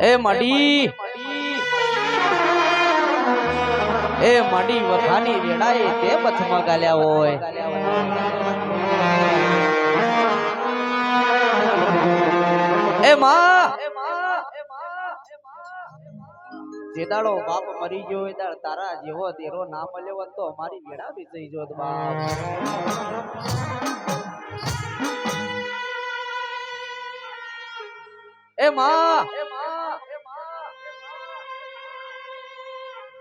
એ મડી વખાની રેડાએ તે બથમાં ગાલ્યા હોય એ માં જે દાડો બાપ મરી ગયો એ દાડ તારા જેવો તેરો ના મળ્યો હોત તો અમારી વેડા બી થઈ જોત બાપ એ માં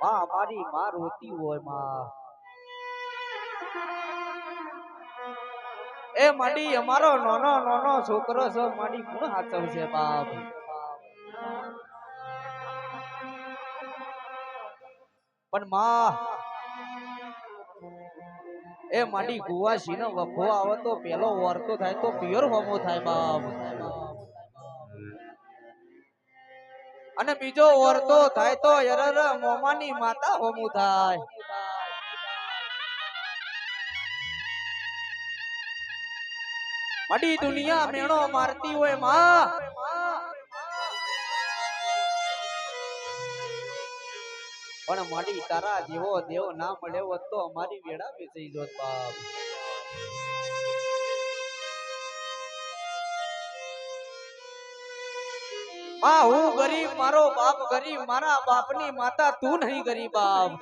અમારી માં રોતી હોય માં એ માડી અમારો નાનો છોકરો છે માડી કોણ હાચવશે બાપ પણ માં એ માડી ગુવાસી નો વખો આવે તો પેલો વર્તો થાય તો પિયર હોમો થાય બાપ અને બીજો વર્તો થાય તો યરર મોમાની માતા હોમું થાય માડી દુનિયા મેણો મારતી હોય માં પણ માડી તારા જેવો દેવ ના મળ્યો હોત તો અમારી વેડા બેસી જોત બાપ માં હું ગરીબ મારો બાપ ગરીબ મારા બાપની માતા તું નહીં ગરીબ બાપ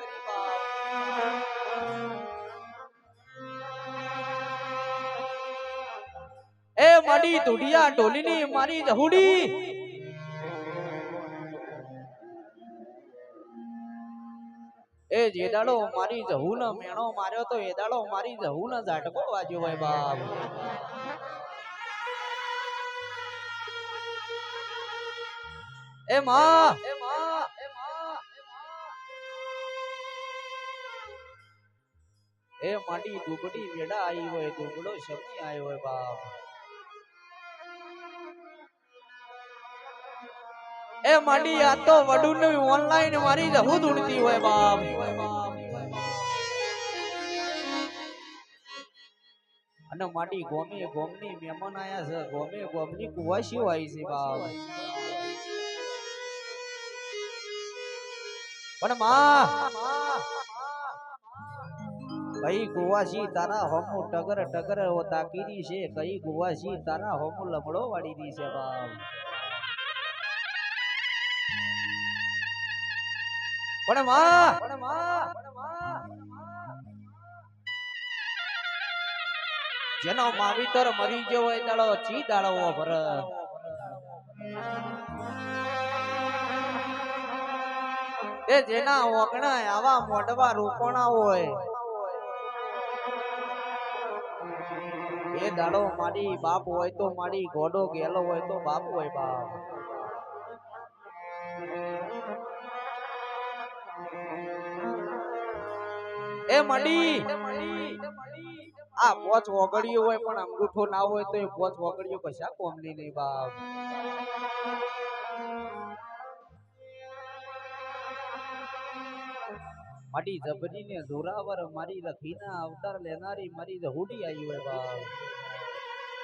એ માડી ધુડિયા ઢોલીની મારી જહુડી એ જે દાડો મારી જહુ ને મેણો માર્યો તો એ દાડો મારી જહુ ને ઝાટકો વાગ્યો હોય બાપ એ માં એ માડી દુબડી વેડા આવી હોય દુબડો શબ્દ આવ્યો હોય બાપ એ માડી આ તો વડુ ને ઓનલાઈન મારી જહુ ધૂણતી હોય બાપ અને માડી ગોમની મહેમાન આયા છે ગોમની કુવાસી આવી છે બાપ પણ માં કઈ કુવાસી તારા હોમુ ટગર તાકીરી છે કઈ કુવાસી તારા હોમુ લમડો વાળી દી છે બાપ પણ માં જેનો માવીતર મરી ગયો હોય દાડો ચી દાડો ભર એ જેના ઓગણા આવા મોઢવા રોપણા હોય એ દાડો મારી બાપ હોય તો મારી ગોડો ગેલો હોય તો બાપ હોય બાપ એ મડી આ પોચ ઓગળ્યું હોય પણ અંગૂઠો ના હોય તો એ પોચ ઓગળ્યું કશા કોમની નહીં બાપ મારી જબરી ને જોરાવર મારી લખીના અવતાર લેનારી મારી જહુડી આવી હોય બાપ